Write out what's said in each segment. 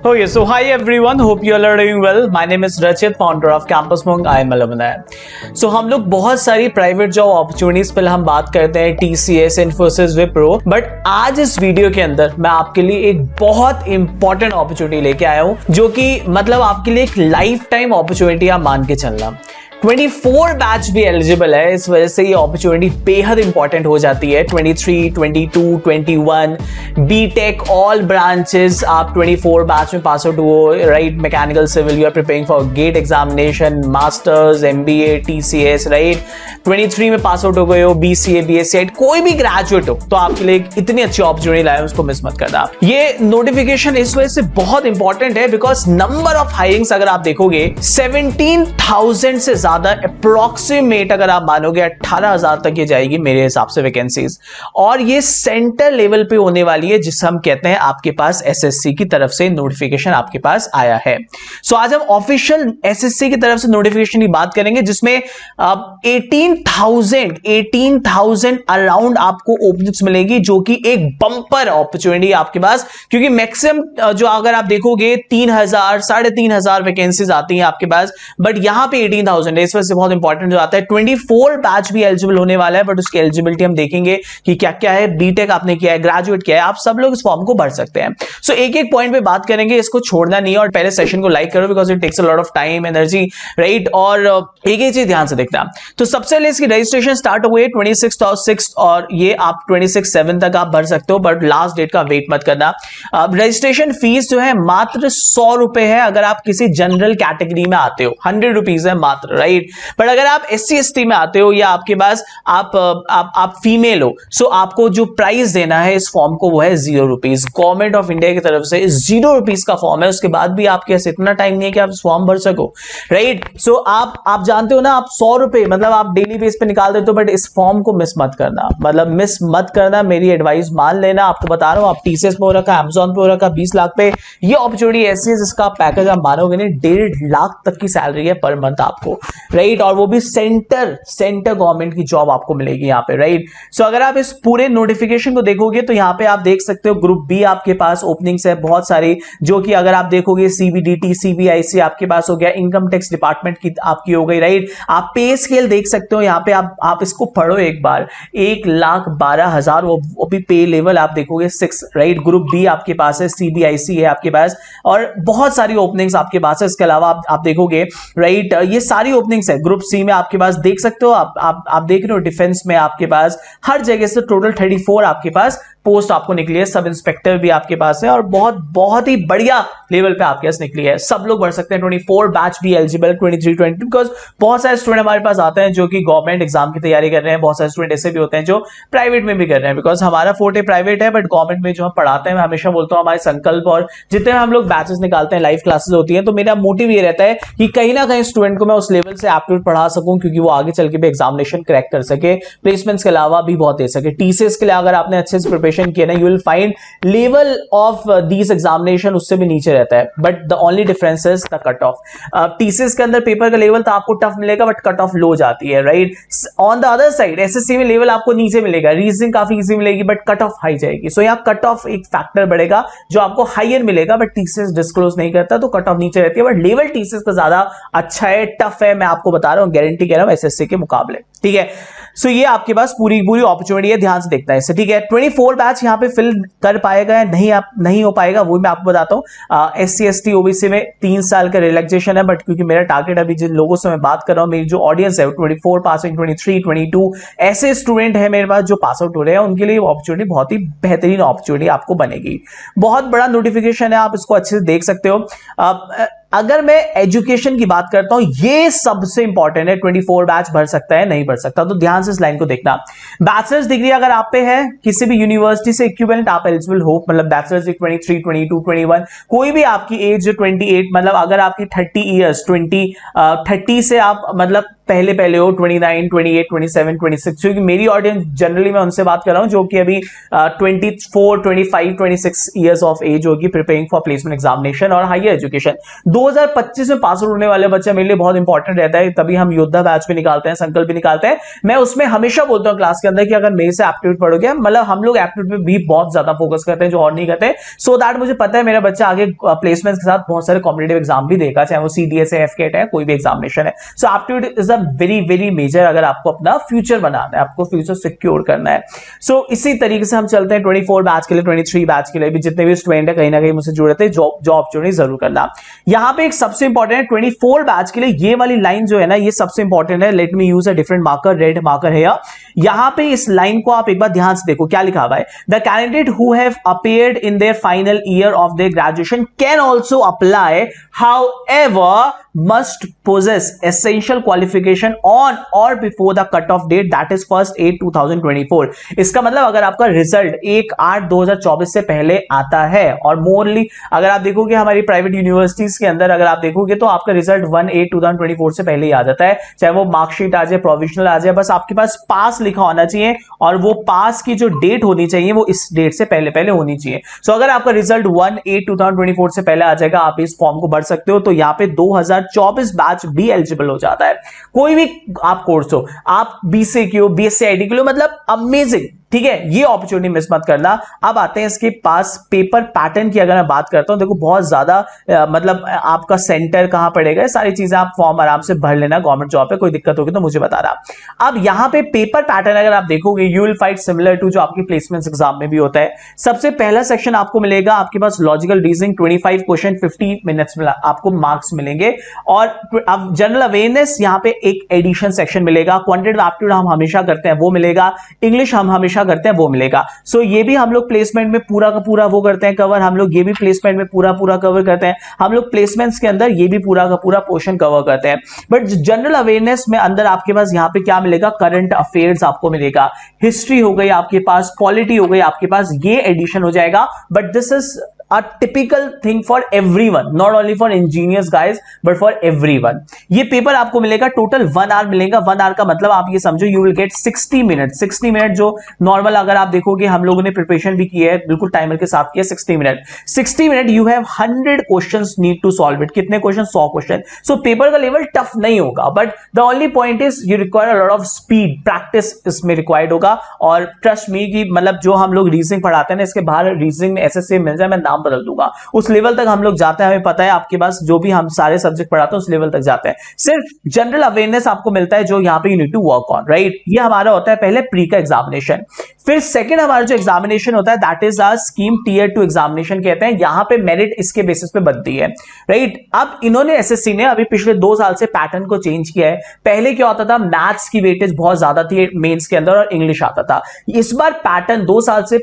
Okay, so hi everyone. Hope you all are doing well. My name is Rachit, founder of Campus Monk. I am alumni. So हम लोग बहुत सारी private job opportunities पे हम बात करते हैं, TCS, Infosys, Wipro. बट आज इस वीडियो के अंदर मैं आपके लिए एक बहुत इंपॉर्टेंट अपॉर्चुनिटी लेके आया हूँ, जो कि मतलब आपके लिए एक लाइफ टाइम अपॉर्चुनिटी आप मान के चलना। 24 बैच भी एलिजिबल है, इस वजह से ये अपॉर्चुनिटी बेहद इंपॉर्टेंट हो जाती है। 23, 22, 21 बीटेक ऑल ब्रांचेस आप 24 बैच में पास आउट हो, right. Mechanical civil you are preparing for GATE examination, masters, MBA, TCS, right. 23 में पास आउट हो गए हो, BCA, BSc, कोई भी ग्रेजुएट हो तो आपके लिए इतनी अच्छी अपॉर्चुनिटी लाए, उसको मिस मत करना। ये नोटिफिकेशन इस वजह से बहुत इंपॉर्टेंट है बिकॉज नंबर ऑफ हायरिंग्स अगर आप देखोगे 17,000 से ज्यादा अप्रोक्सीमेट अगर आप मानोगे 18,000 तक ये जाएगी मेरे हिसाब से वैकेंसीज, और ये सेंटर लेवल पे होने वाली है, जिसे हम कहते हैं आपके पास SSC की तरफ से नोटिफिकेशन आपके पास आया है। सो आज हम ऑफिशियल SSC की तरफ से नोटिफिकेशन की बात करेंगे, जिसमें 18,000 अराउंड आपको ओपनिंग्स मिलेगी, जो कि एक बंपर अपॉर्चुनिटी आपके पास, क्योंकि मैक्सिमम जो अगर आप देखोगे 3,000 3,500 वैकेंसीज आती हैं आपके पास, बट यहां पे 18,000 इस वजह से बहुत इंपॉर्टेंट हो जाता है। 24 बैच भी एलिजिबल होने वाला है, बट उसकी एलिजिबिलिटी हम देखेंगे कि क्या क्या है। बीटेक आपने किया है, ग्रेजुएट किया है, आप सब लोग इस फॉर्म को भर सकते हैं। सो एक एक पॉइंट पे बात करेंगे, इसको छोड़ना नहीं है, और पहले सेशन को लाइक करो because it takes a lot of time, energy, right. और एक एक चीज ध्यान से देखना। तो सबसे पहले इसकी रजिस्ट्रेशन स्टार्ट हुई 26/6 और ये आप 26/7 तक आप भर सकते हो, बट लास्ट डेट का वेट मत करना। रजिस्ट्रेशन फीस जो है मात्र 100 रुपए है अगर आप किसी जनरल कैटेगरी में आते हो, 100 रुपीज है मात्र, राइट। बट अगर आप SC ST में आते हो या आपके पास आप फीमेल हो, सो आपको जो प्राइस देना है इस फॉर्म को वो है 0 रुपीज। गवर्नमेंट ऑफ इंडिया की तरफ से 0 रुपीज का फॉर्म है, उसके बाद भी आपके पास इतना टाइम नहीं है कि आप फॉर्म भर सको, राइट। सो आप जानते हो ना, आप 100 रुपए मतलब आप डेली बेस पे निकाल देते हो, बट इस फॉर्म को मिस मत करना, मतलब मिस मत करना, मेरी एडवाइस मान लेना। आपको बता रहा हूं, आप TCS पे हो रखा, Amazon पे हो रखा, 20 लाख पे ये अपॉर्चुनिटी ऐसी है जिसका पैकेज आप मानोगे नहीं, 1.5 लाख तक की सैलरी है पर मंथ आपको, राइट। और वो भी सेंटर गवर्नमेंट की जॉब आपको मिलेगी यहाँ पे, राइट। सो अगर आप इस पूरे नोटिफिकेशन को देखोगे तो यहाँ पे आप देख सकते हो ग्रुप बी आपके पास ओपनिंग्स है बहुत सारी, जो कि अगर आप देखोगे CBDT, CBIC आपके पास हो गया, इनकम टैक्स डिपार्टमेंट की आपकी हो गई, राइट। आप पे स्केल देख सकते हो यहाँ पे, आप इसको पढ़ो एक बार, 1,12,000 वो भी पे लेवल आप देखोगे 6, राइट। ग्रुप बी आपके पास है, CBIC है आपके पास, और बहुत सारी ओपनिंग्स आपके पास है। इसके अलावा आप देखोगे, राइट, ये सारी ओपनिंग्स है। ग्रुप सी में आपके पास देख सकते हो, आप देख रहे हो डिफेंस में आपके पास हर जगह से टोटल 34 आपके पास पोस्ट आपको निकली है। सब इंस्पेक्टर भी आपके पास है, और बहुत ही बढ़िया लेवल पे आपके पास निकली है। सब लोग भर सकते हैं, 24 बैच भी एलिजिबल, 23, 22, बिकॉज बहुत सारे स्टूडेंट हमारे पास आते हैं जो कि गवर्नमेंट एग्जाम की तैयारी कर रहे हैं। बहुत सारे स्टूडेंट ऐसे भी होते हैं जो प्राइवेट में भी कर रहे हैं, बिकॉज हमारा फोर्टे प्राइवेट है, बट गवर्नमेंट में जो हम पढ़ाते हैं, मैं हमेशा बोलता हूँ हमारे संकल्प और जितने हम लोग बैचेस निकालते हैं, लाइव क्लासेस होती है, तो मेरा मोटिव ये रहता है कि कहीं ना कहीं स्टूडेंट को मैं उस लेवल से एप्टीट्यूड पढ़ा सकूं, क्योंकि वो आगे चल के भी एग्जामिनेशन क्रैक कर सके, प्लेसमेंट्स के अलावा भी बहुत दे सके। TCS के लिए अगर आपने अच्छे से प्रिपरेशन किया ना, you will find level of these examination उससे भी नीचे रहता है, but the only difference is the cut off. TCS के अंदर पेपर का लेवल तो आपको टफ मिलेगा, बट कट ऑफ लो जाती है, right. On the other side SSC में लेवल आपको नीचे मिलेगा, रीजनिंग काफी इजी मिलेगी, बट कट ऑफ हाई जाएगी। सो यहाँ कट ऑफ एक फैक्टर बढ़ेगा जो आपको हायर मिलेगा, बट TCS डिस्क्लोज नहीं करता, तो कट ऑफ नीचे रहती है, बट लेवल TCS का ज्यादा अच्छा है, टफ है, मैं आपको बता रहा हूं, गारंटी कह रहा हूं SSC के मुकाबले, ठीक है। सो ये आपके पास पूरी अपॉर्चुनिटी है, ध्यान से देखना है इसे, ठीक है। 24 बैच यहाँ पे फिल कर पाएगा या नहीं हो पाएगा वो मैं आपको बताता हूँ। SC ST OBC में 3 साल का रिलैक्सेशन है, बट क्योंकि मेरा टारगेट अभी जिन लोगों से मैं बात कर रहा हूँ, मेरी जो ऑडियंस है 24 पासिंग, 23, 22 ऐसे स्टूडेंट है मेरे पास जो पास आउट हो रहे हैं, उनके लिए अपॉर्चुनिटी बहुत ही बेहतरीन अपॉर्चुनिटी आपको बनेगी। बहुत बड़ा नोटिफिकेशन है, आप इसको अच्छे से देख सकते हो। अगर मैं एजुकेशन की बात करता हूं, ये सबसे इंपॉर्टेंट है, 24 बैच भर सकता है नहीं भर सकता, तो ध्यान से इस लाइन को देखना। बैचलर्स डिग्री अगर आप पे है किसी भी यूनिवर्सिटी से इक्विवेलेंट आप एलिजिबल हो, मतलब बैचलर्स 23, 22, 21, कोई भी आपकी एज जो 28, मतलब अगर आपकी 30 ईयर्स 30 से आप मतलब पहले पहले हो 29, 28, 27, 26, क्योंकि मेरी ऑडियंस जनरली मैं उनसे बात कर रहा हूं जो कि अभी 24, 25, 26 ईयर्स ऑफ एज होगी, प्रिपेयरिंग फॉर प्लेसमेंट एग्जामिनेशन और हायर एजुकेशन। 2025 में पास आउट होने वाले बच्चे मेरे लिए बहुत इंपॉर्टेंट रहता है, तभी हम योद्धा बैच भी निकालते हैं, संकल्प भी निकालते हैं। मैं उसमें हमेशा बोलता हूं क्लास के अंदर कि अगर मेरे से एप्टीट्यूड पढ़ोगे, मतलब हम लोग एप्टीट्यूड पे भी बहुत ज्यादा फोकस करते हैं जो और नहीं करते, सो दैट मुझे पता है मेरा बच्चा आगे प्लेसमेंट के साथ बहुत सारे कॉम्पिटिटिव एग्जाम भी देगा, चाहे वो सीडीएस है, एफकेट है, कोई भी एग्जामिनेशन है। So aptitude is a very very major अगर आपको अपना फ्यूचर बनाना है, आपको फ्यूचर सिक्योर करना है। सो इसी तरीके से हम चलते हैं 24 बैच के लिए, 23 बैच के लिए भी जितने भी स्टूडेंट है कहीं ना कहीं मुझसे जुड़े थे, जॉब अपॉर्चुनिटी जरूर करना। यहां पे एक सबसे इंपॉर्टेंट है 24 बैच के लिए ये वाली लाइन जो है ना, ये सबसे इंपॉर्टेंट है। Let me use a different marker, red marker है यहां पे इस लाइन को आप एक बार ध्यान से देखो क्या लिखा हुआ है। The candidate who have appeared in their final year of their graduation can also apply, however must possess essential qualification on or before the cut-off date, that is 1st 8, 2024। इसका मतलब अगर आपका रिजल्ट 1/8/2024 से पहले आता है, और मोरली अगर आप देखोगे हमारी प्राइवेट यूनिवर्सिटीज के अंदर अगर आप देखोगे तो आपका रिजल्ट 1/8/2024 से पहले ही आ जाता है, चाहे वो मार्कशीट आ जाए, प्रोविजनल आ जाए, बस आपके पास पास लिखा होना चाहिए, और वो पास की जो डेट होनी चाहिए वो इस डेट से पहले पहले होनी चाहिए। सो अगर आपका रिजल्ट 1/8/2024 से पहले आ जाएगा, आप इस फॉर्म को भर सकते हो। तो यहाँ पे 2024 बैच भी एलिजिबल हो जाता है। कोई भी आप कोर्स हो, आप बीसीए की हो, बीएससी आईटी के लिए, मतलब अमेजिंग, ठीक है, ये अपॉर्चुनिटी मिस मत करना। अब आते हैं इसके पास पेपर पैटर्न की अगर मैं बात करता हूं, देखो बहुत ज्यादा मतलब आपका सेंटर कहां पड़ेगा, सारी चीजें आप फॉर्म आराम से भर लेना, गवर्नमेंट जॉब पे कोई दिक्कत होगी तो मुझे बता रहा। अब यहां पे पेपर पैटर्न अगर आप देखोगे, you will find similar to जो आपकी प्लेसमेंट एग्जाम में भी होता है। सबसे पहला सेक्शन आपको मिलेगा आपके पास लॉजिकल रीजनिंग, 25 क्वेश्चन 50 मिनट्स में आपको मार्क्स मिलेंगे। और अब जनरल अवेयरनेस यहां पे एक एडिशन सेक्शन मिलेगा, क्वांटिटेटिव एप्टीट्यूड हम हमेशा करते हैं वो मिलेगा, इंग्लिश हम हमेशा करते हैं वो मिलेगा। सो ये भी हम लोग प्लेसमेंट में पूरा का पूरा वो करते हैं कवर, हम लोग ये भी प्लेसमेंट में पूरा पूरा कवर करते हैं, हम लोग प्लेसमेंट्स के अंदर ये भी पूरा का पूरा पोर्शन कवर करते हैं। बट जनरल अवेयरनेस में अंदर आपके पास यहाँ पे क्या मिलेगा, करंट अफेयर्स आपको मिलेगा, हिस्ट्री हो गई आपके पास, पॉलिटी हो गई आपके पास, ये एडिशन हो जाएगा। But this is a typical thing for everyone, not only for engineers guys but for everyone। ये पेपर आपको मिलेगा टोटल 1 आवर मिलेगा। 1 आवर का मतलब आप ये समझो you will get 60 minute. 60 minute जो नॉर्मल अगर आप देखोगे हम लोगों ने प्रिपरेशन भी की है, बिल्कुल टाइमर के साथ किया। 60 minute 60 minute you have 100 questions need to solve it. कितने क्वेश्चन? 100 क्वेश्चन। सो पेपर का लेवल टफ नहीं होगा, but the only point is you require a lot of speed, practice इसमें रिक्वायर्ड होगा। और ट्रस्ट मी कि मतलब जो हम लोग रीजनिंग पढ़ाते हैं ना, इसके बाहर रीजनिंग में एसएससी मिल जाए मैं नाम बदल दूंगा, उस लेवल तक हम लोग जाते हैं। हमें पता है आपके पास जो भी हम सारे सब्जेक्ट पढ़ाते हैं उस लेवल तक जाते हैं। सिर्फ जनरल अवेयरनेस आपको मिलता है जो यहाँ पे you need to work on, right. ये हमारा होता है पहले प्री का एग्जामिनेशन। फिर सेकंड हमारा जो एग्जामिनेशन होता है that is our scheme tier 2 examination कहते हैं। यहां पे मेरिट इसके बेसिस पे बनती है, राइट। अब इन्होंने एसएससी ने अभी पिछले 2 साल से पैटर्न को चेंज किया है। पहले क्या होता था, मैथ्स की वेटेज बहुत ज्यादा थी मेंस के अंदर और इंग्लिश आता था। इस बार पैटर्न 2 साल से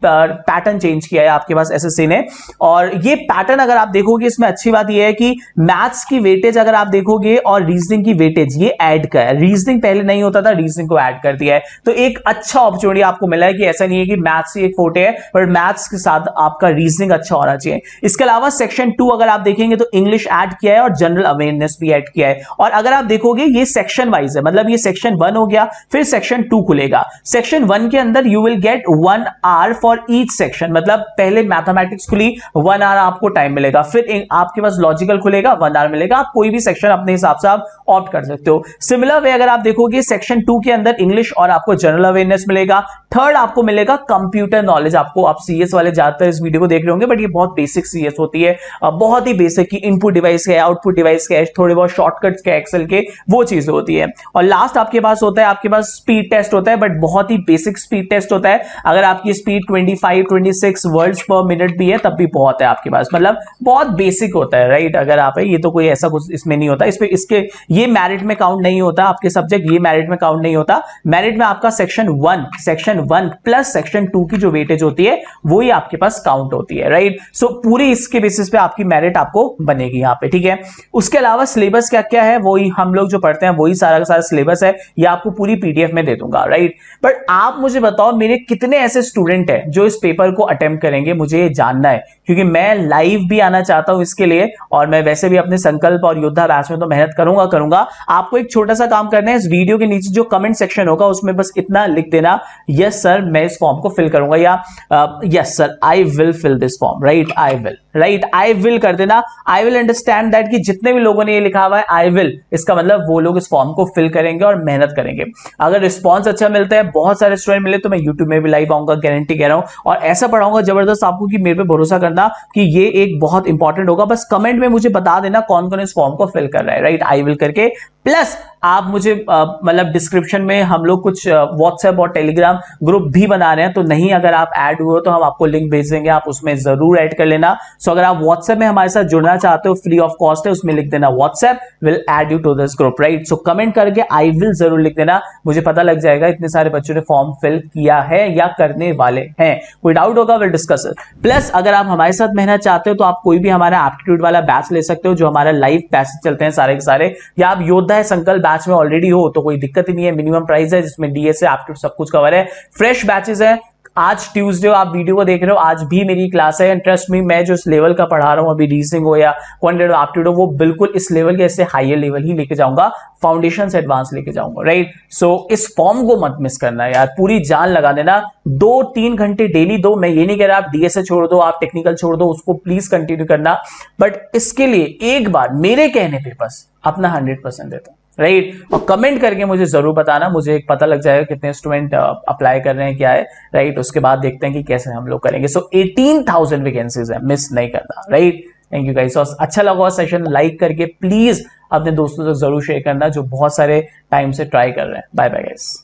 पैटर्न चेंज किया है आपके पास एसएससी ने। और ये पैटर्न अगर आप देखोगे इसमें अच्छी बात ये है कि मैथ्स की वेटेज अगर आप देखोगे और रीजनिंग की वेटेज ये ऐड कर है। रीजनिंग पहले नहीं होता था, रीजनिंग को ऐड कर दिया है। तो एक अच्छा अपॉर्चुनिटी आपको मिला है कि ऐसा नहीं है कि मैथ्स ही एक फोटे है, बट मैथ्स के साथ आपका रीजनिंग अच्छा होना चाहिए। इसके अलावा सेक्शन 2 अगर आप देखेंगे तो इंग्लिश ऐड किया है और जनरल अवेयरनेस भी ऐड किया है। और अगर आप देखोगे ये सेक्शन वाइज है, मतलब ये सेक्शन 1 हो गया, फिर सेक्शन 2 खुलेगा। सेक्शन 1 के अंदर you will get 1 hour for each section, मतलब पहले मैथमेटिक्स खुली 1 आवर आपको टाइम मिलेगा, फिर आपके पास लॉजिकल खुलेगा 1 आवर मिलेगा। आप कोई भी सेक्शन अपने हिसाब से आप ऑप्ट कर सकते हो। सिमिलर वे अगर आप देखोगे सेक्शन 2 के अंदर इंग्लिश और आपको जनरल अवेयरनेस मिलेगा। थर्ड आपको मिलेगा कंप्यूटर नॉलेज। आपको आप सीएस वाले ज्यादातर इस वीडियो को देख रहे होंगे, बट ये बहुत बेसिक सीएस होती है, बहुत ही बेसिक की इनपुट डिवाइस के, आउटपुट डिवाइस के, थोड़े बहुत शॉर्टकट्स के, एक्सेल के, वो चीजें होती है। और लास्ट आपके पास होता है, आपके पास स्पीड टेस्ट होता है, बट बहुत ही बेसिक स्पीड टेस्ट होता है। अगर आपकी स्पीड 25-26 वर्ड्स पर मिनट भी है तब भी बहुत है आपके पास, मतलब बहुत बेसिक होता है, राइट। अगर आप है ये तो कोई ऐसा कुछ इसमें नहीं होता, इसमें इसके ये मेरिट में काउंट नहीं होता, आपके सब्जेक्ट ये मेरिट में काउंट नहीं होता। मेरिट में आपका सेक्शन 1 प्लस सेक्शन 2 की जो वेटेज होती है वो ही आपके पास काउंट होती है, राइट। सो पूरी इसके बेसिस पे आपकी मेरिट आपको बनेगी यहाँ पे, ठीक है। उसके अलावा सिलेबस क्या क्या है वही हम लोग जो पढ़ते हैं वही सारा का सारा सिलेबस है, ये आपको पूरी पीडीएफ में दे दूंगा, राइट। बट आप मुझे बताओ मेरे कितने ऐसे स्टूडेंट है, जो इस पेपर को अटेम्प्ट करेंगे, मुझे ये जानना है, क्योंकि मैं लाइव भी आना चाहता हूं इसके लिए, और मैं वैसे भी अपने संकल्प और योद्धा बैच में तो मेहनत करूंगा। आपको एक छोटा सा काम करना है, इस वीडियो के नीचे जो कमेंट सेक्शन होगा उसमें बस इतना लिख देना, यस सर मैं इस फॉर्म को फिल करूंगा, या yes sir I will fill this form, right I will कर देना। आई विल अंडरस्टैंड दैट कि जितने भी लोगों ने ये लिखा हुआ है आई विल, इसका मतलब वो लोग इस फॉर्म को फिल करेंगे और मेहनत करेंगे। अगर रिस्पॉन्स अच्छा मिलता है, बहुत सारे स्टूडेंट मिले, तो मैं यूट्यूब में भी लाइव आऊंगा, गारंटी कह रहा हूं, और ऐसा पढ़ाऊंगा जबरदस्त आपको कि मेरे पे भरोसा करना कि ये एक बहुत इंपॉर्टेंट होगा। बस कमेंट में मुझे बता देना कौन कौन इस फॉर्म को फिल कर रहा है, राइट आई विल करके। प्लस आप मुझे मतलब डिस्क्रिप्शन में हम लोग कुछ व्हाट्सएप और टेलीग्राम ग्रुप भी बना रहे हैं, तो नहीं अगर आप ऐड हुए हो तो हम आपको लिंक भेज देंगे, आप उसमें जरूर ऐड कर लेना। सो अगर आप व्हाट्सएप में हमारे साथ जुड़ना चाहते हो, फ्री ऑफ कॉस्ट है, उसमें लिख देना WhatsApp will add you to this group, right. So comment करके आई विल जरूर लिख देना, मुझे पता लग जाएगा इतने सारे बच्चों ने फॉर्म फिल किया है या करने वाले हैं। कोई डाउट होगा विल डिस्कस इट। प्लस अगर आप हमारे साथ मेहनत चाहते हो तो आप कोई भी हमारा एप्टीट्यूड वाला बैच ले सकते हो, जो हमारा लाइव बैच चलते हैं सारे के सारे, या आप योद्धा है संकल्प बैच में ऑलरेडी हो तो कोई दिक्कत ही नहीं है। मिनिमम प्राइस है जिसमें डीएसए एप्टीट्यूड सब कुछ कवर है। फ्रेश बैचेस है, आज ट्यूसडे हो, आप वीडियो को देख रहे हो, आज भी मेरी क्लास है। ट्रस्ट मी, मैं जो इस लेवल का पढ़ा रहा हूं अभी, रीजनिंग हो या क्वांटिटेटिव एप्टीट्यूड हो, वो बिल्कुल इस लेवल के, इससे हायर लेवल ही लेके जाऊंगा, फाउंडेशन से एडवांस लेके जाऊंगा, राइट। सो इस फॉर्म को मत मिस करना यार, पूरी जान लगा देना, 2-3 घंटे डेली दो। मैं ये नहीं कह रहा आप डीएसए छोड़ दो, आप टेक्निकल छोड़ दो, उसको प्लीज कंटिन्यू करना, बट इसके लिए एक बार मेरे कहने पे बस अपना 100% देता, राइट। और कमेंट करके मुझे जरूर बताना, मुझे एक पता लग जाएगा कितने स्टूडेंट अप्लाई कर रहे हैं, क्या है, राइट। उसके बाद देखते हैं कि कैसे हम लोग करेंगे। सो 18,000 वैकेंसीज है, मिस नहीं करना, राइट। Thank you guys. और अच्छा लगा सेशन, लाइक करके प्लीज अपने दोस्तों से जरूर शेयर करना जो बहुत सारे टाइम से ट्राई कर रहे हैं। Bye bye guys.